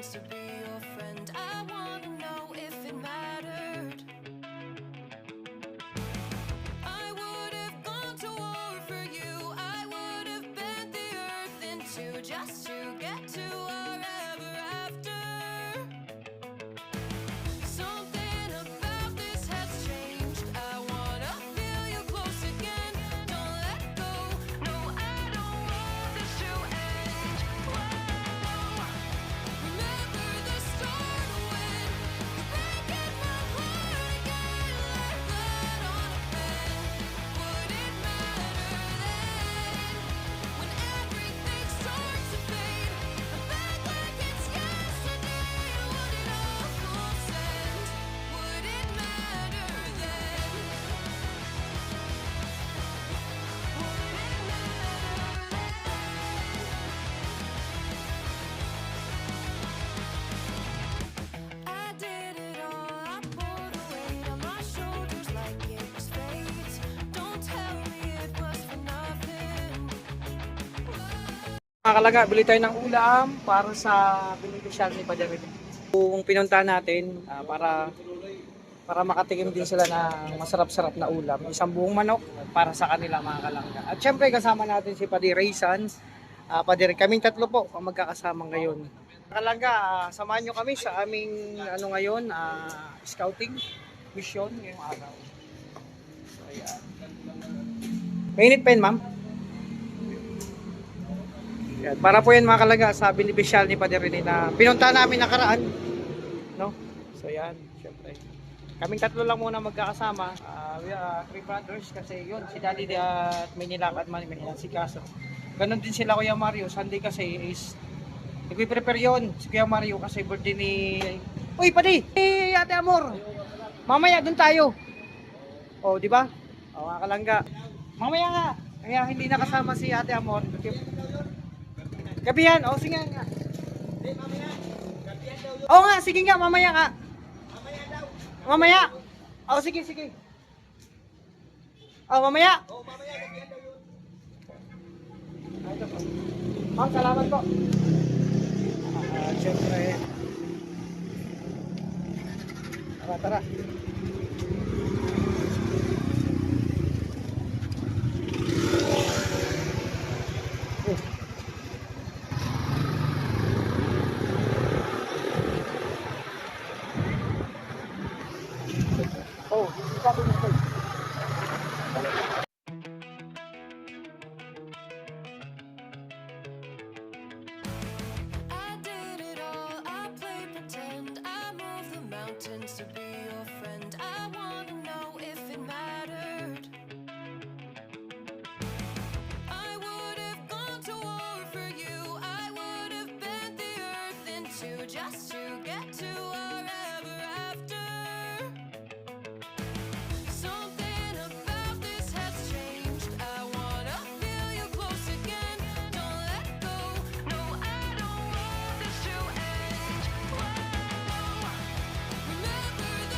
To be your friend, I wanna know if it mattered. I would have gone to war for you. I would have bent the earth in two just to get to our ever after. Something about this has changed. I wanna feel you close again. Don't let go. No, I don't want this to end. Whoa. Remember the start when you're breaking my heart again, like blood on a pen. Would it matter then when everything starts to fade? I'm back like it's yesterday. Would it almost end? Would it matter then? Would it matter then? I did it all, I bore the weight on my shoulders like it was fate. Don't tell me it was for nothing. Mga kalaga, bili tayo ng ulam para sa beneficial ni Padre. Kung pinunta natin para makatikim din sila ng masarap-sarap na ulam. Isang buong manok para sa kanila mga kalangga. At syempre kasama natin si Padre Raysan. Padre, kaming tatlo po ang magkakasama ngayon. Mga kalangga, samahan nyo kami sa aming ngayon, scouting mission ngayong araw. So, ayan. Mainit pa yun, ma'am? Yan. Para po yan mga kalaga sa beneficial ni Padre Rene na pinunta namin nakaraan. No? So yan, syempre. Kaming tatlo lang muna magkakasama. We are three brothers kasi yun, si Daddy at may nilakad man, may nasikaso. Ganon din sila Kuya Mario. Sunday kasi is nagpiprepare yun. Si Kuya Mario kasi birthday ni... Uy, Padi! Hey, Ate Amor! Mamaya dun tayo. Oh, di ba? Oh, mga kalangga. Mamaya nga. Kaya hindi nakasama si Ate Amor. Gabihan, oh sige nga. Oo nga, sige nga, mamaya nga. Mamaya daw. Mamaya. Oh sige, sige. Oh, mamaya. Oh, mamaya gabihan daw yun. Ma'am, salamat po. Siyempre. Tara, tara. Oh, sabi mo first. I did it all, I played pretend. I moved the mountains to be your friend. I wanna know if it mattered. I would have gone to war for you. I would have bent the earth in two just to get to our ever after. Something about this has changed. I wanna feel you close again. Don't let go. No, I don't want this to end. Whoa. Remember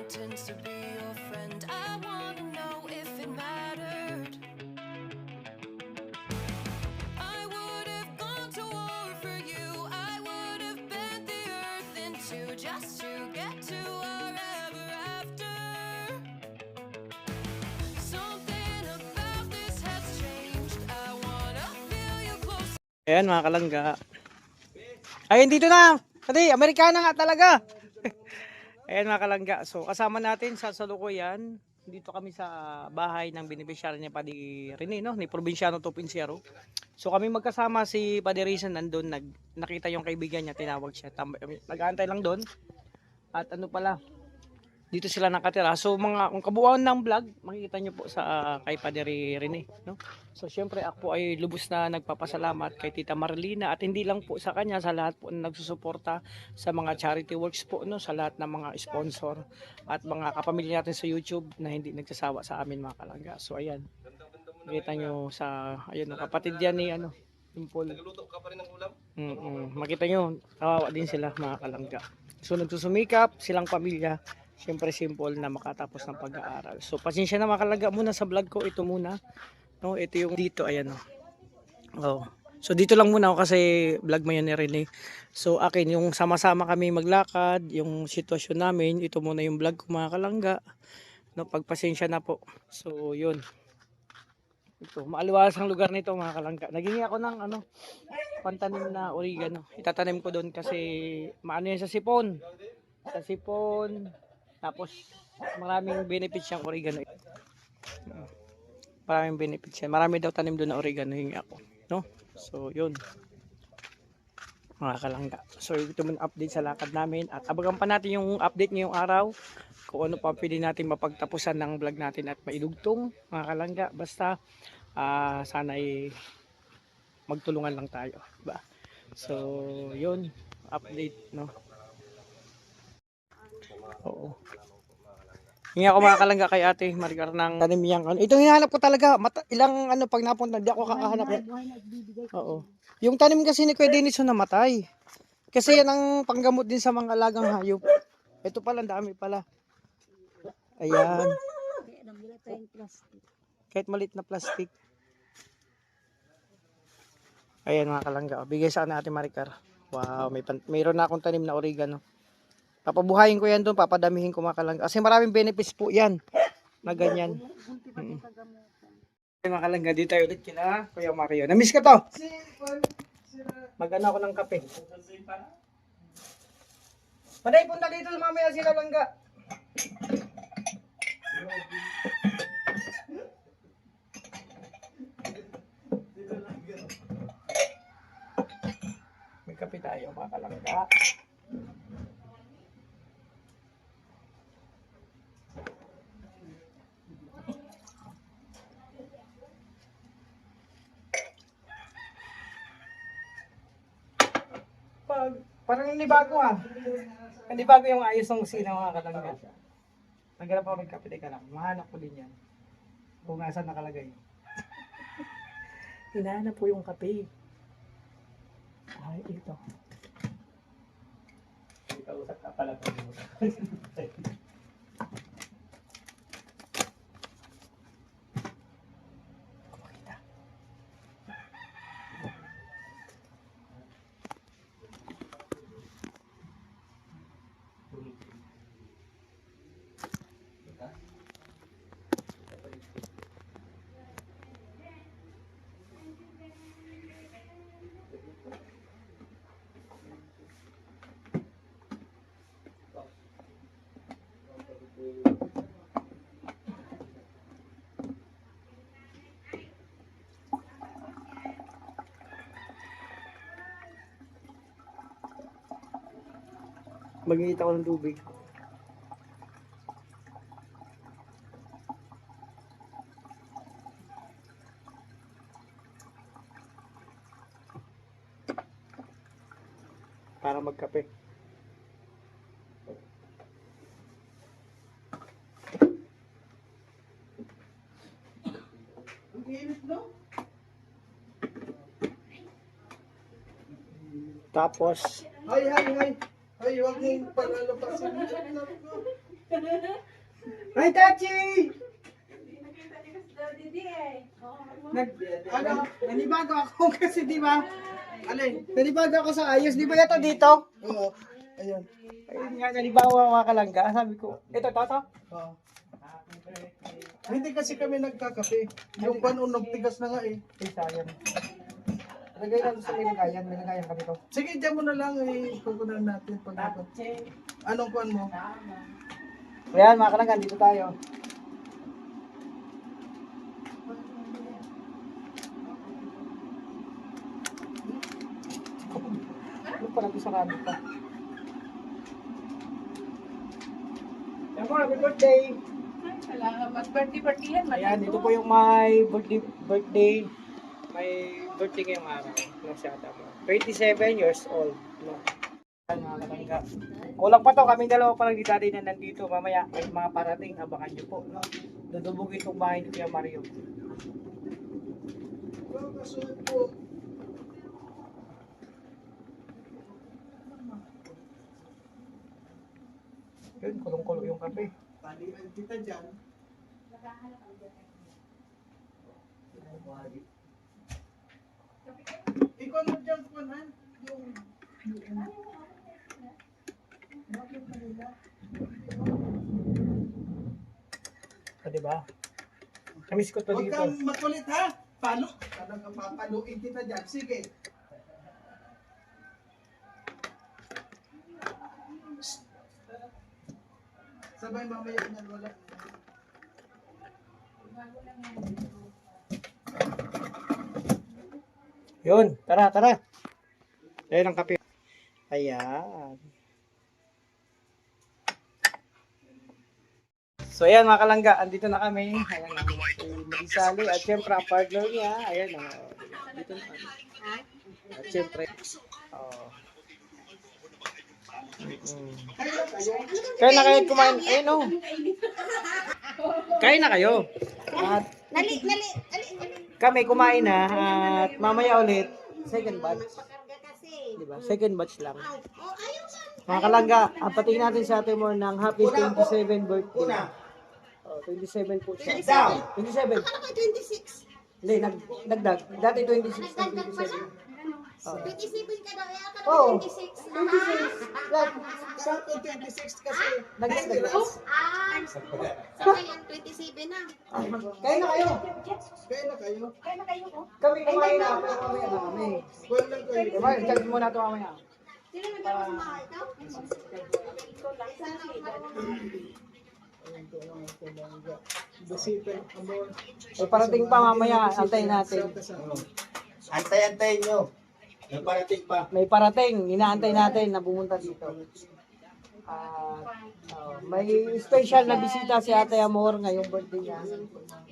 mountains to be your friend. I wanna know if it mattered. I would have gone to war for you. I would have bent the earth in two just to get to our ever after. Something about this has changed. I wanna feel you close. Ayan mga kalangga. Ayun dito na. Kasi Amerikana nga talaga. Ayan mga kalangga. So kasama natin sa salukuyan. Dito kami sa bahay ng beneficiary ni Padre Rene, no? Ni Provinciano 2.0. So kami magkasama, si Padre Rizan nandun. Nakita yung kaibigan niya, tinawag siya. Nag-aantay lang doon. At ano pala, dito sila nakatira. So ang kabuuan ng vlog, makikita nyo po sa kay Padre Rene, no? So syempre ako po ay lubos na nagpapasalamat kay Tita Marlina, at hindi lang po sa kanya, sa lahat po na nagsusuporta sa mga charity works po, no, sa lahat ng mga sponsor at mga kapamilya natin sa YouTube na hindi nagsasawa sa amin mga kalangga. So ayan. Makita nyo sa ayun, kapatid yan ni ano, Dimple. Nagluto ka pa rin ng ulam? Makita nyo, kawawa din sila mga kalangga. So nagsusumikap silang pamilya. Siyempre simple na makatapos ng pag-aaral. So pasensya na mga kalangga muna sa vlog ko. Ito muna. No, ito yung dito, ayan oh. Oh. So dito lang muna ako kasi vlog mo yun ni Rene. So akin yung sama-sama kami maglakad, yung sitwasyon namin, ito muna yung vlog ko mga kalangga. No, pagpasensya na po. So yun. Ito, maaliwas ang lugar nito mga kalangga. Naging ako ng ano, pantanim na oregano. Itatanim ko doon kasi maano yan sa sipon. Sa sipon. Tapos maraming benefits yung oregano. Maraming benefits yan. Marami daw tanim doon na oregano, hingi ako, no? So yun mga kalangga. So ito muna update sa lakad namin, at abagan pa natin yung update ngayong araw kung ano pa pwede natin mapagtapusan ng vlog natin at maidugtong mga kalangga. Basta sana ay magtulungan lang tayo, diba? So yun, update, no? Oo. Hingi ako mga kalangga kay ate Maricar ng tanim yang ano. Ito hinahanap ko talaga. Ilang ano pag napunta, hindi ako kakahanap. Oo. Yung tanim kasi ni Kuya Dennis namatay. Kasi yan ang panggamot din sa mga alagang hayop. Ito pala, dami pala. Ayan. Kahit maliit na plastic. Ayan mga kalangga. Bigay sa ate Maricar. Wow, mayroon na akong tanim na oregano. Papabuhayin ko yan doon, papadamihin ko mga kalangga. Kasi maraming benefits po yan na ganyan. Mga kalangga, dito tayo ulit kina Kuya Mario. Namiss ka to? Mag-ano ako ng kape. Paday, punta dito mamaya sila langga. May kape tayo mga kalangga. Parang nibago ha. Hindi bago yung ayos ng kusina mga kalangga. Naghanap ako ng kape, teka lang. Mahanap ko din yan. Kung nasa nakalagay. Hinahanap po yung kape. Ay, ito. Ikausap ka pala. Mag-iita ko ng tubig. Para magkape. Ang init, no? Tapos, Hay, hay, hay. Ay, huwag mong panalapasin. Hi, Tachi! Nanibago ako kasi di ba? Alin? Nanibago ako sa ayos. Di ba ito dito? Oo. Ayun. Ayun nga, nanibago ako kakalangga. Sabi ko, ito, toto? Oo. Hindi kasi kami nagkakape. Yung panunog tigas na nga eh. Ay, sayang. Lagay lang sa linagayan. May lagayan ka dito. Sige, dyan mo na lang eh. Kukunan natin pag dapat. Anong kuhan mo? Ayan, mga kalangga, dito tayo. Ano pa natin sa rami pa? Ayan mo, happy birthday! Salamat. Birthday yan. Ayan, ito po yung my birthday. May birthday ngayong araw. No, si ata mo. 27 years old. No. Ayan, mga kalangga. Kulang pa to, kaming dalawa pa lang dito na nandito. Mamaya, may mga parating, abangan nyo po. No? Dudubog itong bahay ni Kuya Mario. Yun, kulong-kulo yung kape. Talian kita dyan. Ikaw mo dyan kuhan. O, diba? Kamiss ko to Huwag dito. kang makulit ha. Palo. Talagang papaluin kita dyan. Sige. Sabay mamaya niyan wala. Yun, tara, tara. Ayan ang kape. Ayan. So ayan mga kalangga, andito na kami. Ayan ang si Marisali at syempre ang partner niya. Ayan o. Dito na kami. At syempre. Oh. Kaya na kayo kumain. Ayun o. Kain na kayo. At Nali. kami kumain na at mamaya ulit second batch. Pakarga kasi. Diba? Second batch lang. Oh, ayaw sa. Mga kalangga, patingin natin sa atin mo ng happy 27 birthday. Oh, 27 po siya. 27. Ano ba 26? Hindi, nagdagdag. Dati 26 na Nagdagdag pa siya? 27. Oh. 27 ka daw. Eh, akala Oo. ko 26. 26. Like, Sakto 26 kasi. nagdagdag. Ah, so ngayon 27 na. Kaya na kayo. Kaya na kayo. Kami kumain na. Pero mamaya na kami. Kuhan lang kayo. Diba? Charge muna ito mamaya. Sino nagdala sa mga ikaw? Sana Bisita, amor. So, parating pa mamaya. Antayin natin. Antay-antayin nyo. Yung parating pa. May parating. Inaantay natin na pumunta dito. At may special na bisita si Ate Amor ngayong birthday niya.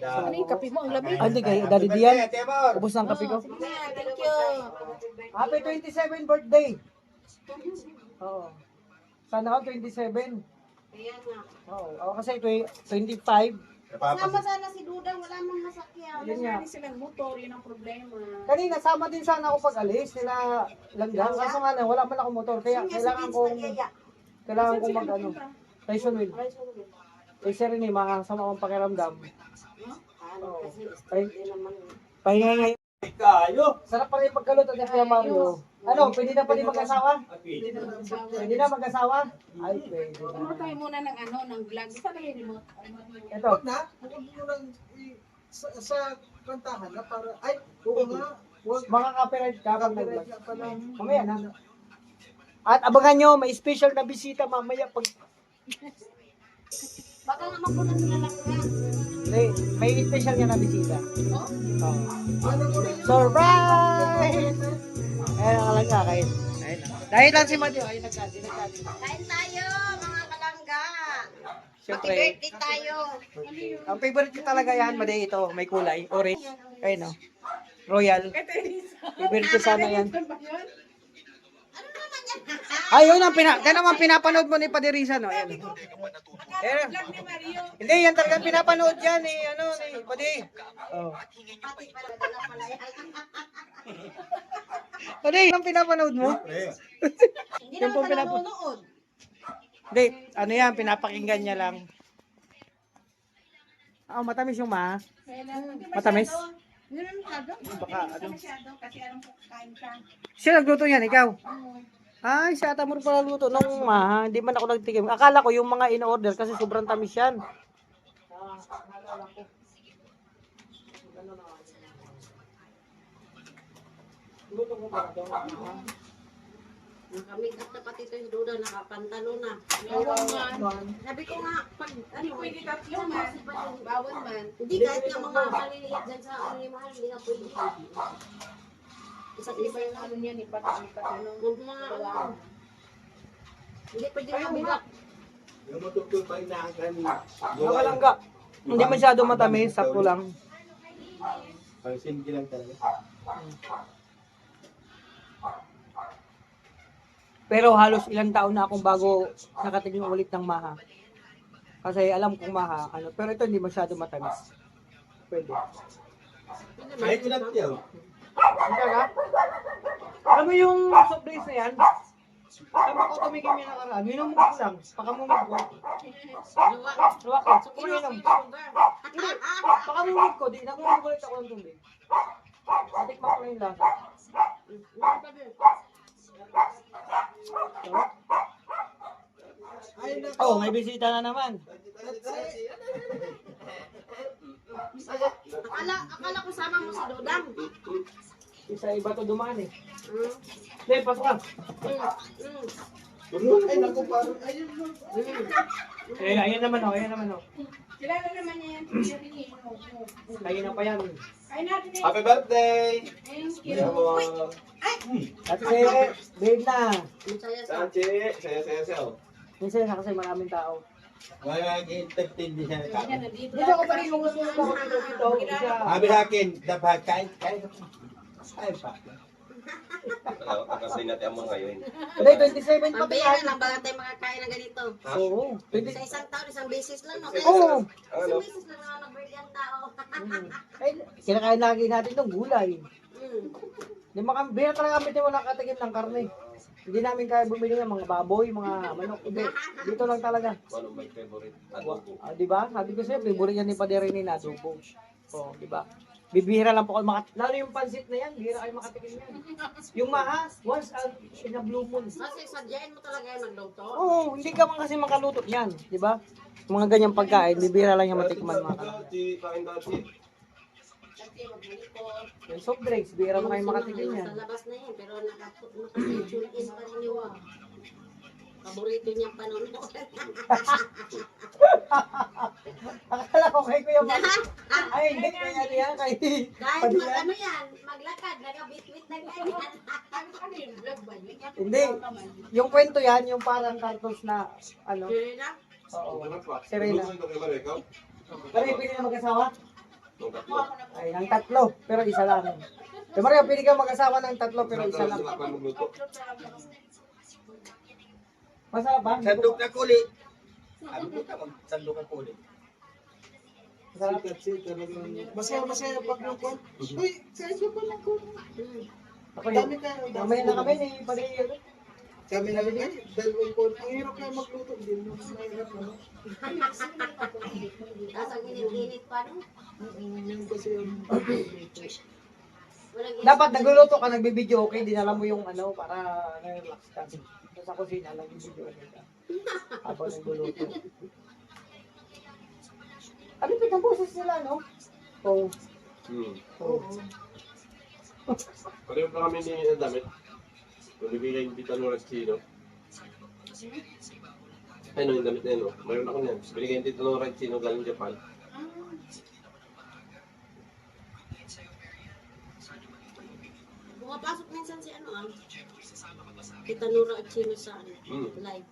Ano yung kape mo? Ang lamig. Hindi kayo, Daddy Dian. Ate Amor. Ubus ng kape ko. Thank you. Happy 27 birthday! Oo. Sana ako 27. Ayan nga. Oo. Ako kasi 25. Sama sana si Duda, wala mang masakyan. Yun nga. Silang motor, yun ang problema. Kanina, sama din sana ako pag alis nila langgang. Kaso nga lang, wala man akong motor. Kaya kailangan kong mag ano. Tyson wheel. Kasi rin eh, makakasama akong pakiramdam. Oo. Pahinga ngayon. Kayo. Sarap pa rin pagkalot at Kuya Mario. Ano, pwede na pa rin mag-asawa? Pwede na mag-asawa? Ay, pwede na. Ano tayo muna ng ano, ng vlog. Saan na yung remote? Ito. Huwag na. Huwag mo lang sa kantahan na para, ay, oo nga. Huwag. Makaka-copyright ka pag nag-vlog. Copyright ka pala. Mamaya na. At abangan nyo, may special na bisita mamaya pag Baka nga magpunan sila lang nga. may special nga na bisita. Oh? Oh. Ano mo rin yun? Surprise! Ayan ang lang kain. Dahil lang si Matthew, ay nagkati. Kain tayo, mga kalangga. Siyempre, Happy birthday tayo. ang favorite ko talaga yan, Maday, ito, may kulay, orange. Ayun o. Royal. Favorite ko sana yan. Ano naman yan? Ayun ang pinapanood mo ni Padirisa, no? Ayan. Ayan. Vlog ni Mario. Hindi, yan talagang pinapanood yan ni, ni Padi. Oh. Pati pala, dala pala yan. Padi, ang pinapanood mo? Hindi Yung naman pong ka nanonood. Hindi, ano yan, pinapakinggan niya lang. Matamis yung ma. Matamis? Hindi naman masyado. Baka, Hindi ano? masyado kasi alam ko kain ka. Siya nagluto yan, ikaw? Ay, si Ata Mur pala luto nung ma. Hindi man ako nagtikim. Akala ko yung mga in-order kasi sobrang tamis yan. Luto ko ba ito? Nakamikap na pati ito yung duda, nakapantalo na. Sabi ko nga, pag ano, Pwede tatlo man. Bawal man. hindi kahit nga mga maliliit dyan sa ano yung mahal, hindi nga pwede. Isa't isa yung Ano yan, ipat-ipat ano. yung mga ano. Hindi pwede mabigat. Yung matutol pa rin na ang kanina. Nakalangga. Hindi masyado matamis, sakto lang. Pang simple lang talaga. Pero halos ilang taon na akong bago nakatigil ulit ng maha. Kasi alam kong maha, ano, pero ito hindi masyado matamis. Pwede. Kahit ilang tiyo. Talaga? Alam mo yung soft drinks na yan? Tama ko tumigil niya nakaraan. Minum ko lang. Pakamumig ko. Luwa. Luwa ko. Uminom. Hindi. Pakamumig ko. Di nakumumig ulit ako ng tubig. Natikman ko na yung lasa. Oh, may bisita na naman. Akala ko sama mo si Dodang. Isa iba to dumaan eh. Mm. Hindi, pasok ka. Ay, naku, parang, ayun lang. Ayan naman oh, ayan naman oh. Kilala naman niya yan. Sinabi Kayo na pa yan. Ay natin eh. Happy birthday! Thank you. Yawa. At si babe na. Masaya sa. Sanchi, saya. Minsan na kasi maraming tao. Wala nag-entertain din siya Yan, na nandito Dito ako pa rin kung gusto ko dito. Isa. Sabi sa akin, dapat kain pa. Kasi natin mo ngayon. Hindi, 27 pa Pambira yan. lang ba tayo makakain ng ganito? Oo. Sa isang taon, isang beses lang, no? Oo. Isang beses lang na nag-birthday ang tao. Ay, kinakain lagi natin itong gulay. Mm. Di makambira talaga kami wala katikim ng karne. Hindi namin kaya bumili ng mga baboy, mga manok. Hindi. Dito lang talaga. Ano my favorite? Adobo. Di ba? Sabi ko sa'yo, favorite yan ni Padre ni adobo. Oh, di ba? Bibihira lang po kayo lalo yung pansit na yan, bihira kayo makatikim yan. Yung mahas, once in a blue moon. Kasi sadyain mo talaga yung nagluto. Oo, hindi ka man kasi makaluto yan, di ba? Mga ganyang pagkain, bibihira lang yung matikman mga kalangga. Kain dati. Kasi magbulikot. Yung soft drinks, bihira mo kayo makatikim yan. Sa labas na yan, pero naka-tune in pa rin yung paborito niyang panonood. Akala ko kay Kuya Mag. Ay, hindi kaya yan kay Kahit Padilla. ano yan, maglakad, nagabitwit na ganyan. Ano yung vlog ba yun? Hindi. Yung kwento yan, yung parang cartoons na, ano, Yun na. oo, Serena. Pero yung pili na mag-asawa? Ay, ng tatlo, pero isa lang. Di Mario, pili ka mag-asawa ng tatlo, pero isa lang. Masarap ba? Sandok na kuli. Sabi ko ka, sandok na kuli. Masarap. Masaya pag yung kwan. Uy, sa inyo pa lang ko. Ako Dami yun. kayo. Mamaya na kami, ni Padilla. Kami na rin. Dalawang kwan. Ang hirap kayo magluto. Hindi mo mahirap na. Tapos ang init-init pa, no? Yung kasi yung Walang Dapat nagluluto ka, nagbibideo, okay, dinala mo yung ano, para na-relax ka. Sa kusina, nagbibideo, okay ka. Habang nagluluto. Ano pa ang boses nila, no? Oo. Oo. Pareho pa kami ni damit. Nabibigay yung Tita Nora Chino. Ano yung damit na yun, no? Mayroon ako niyan. Binigay yung Tita Nora Chino galing Japan. Pumapasok minsan si ano ah. Kita Nora at Chino sa ano, live.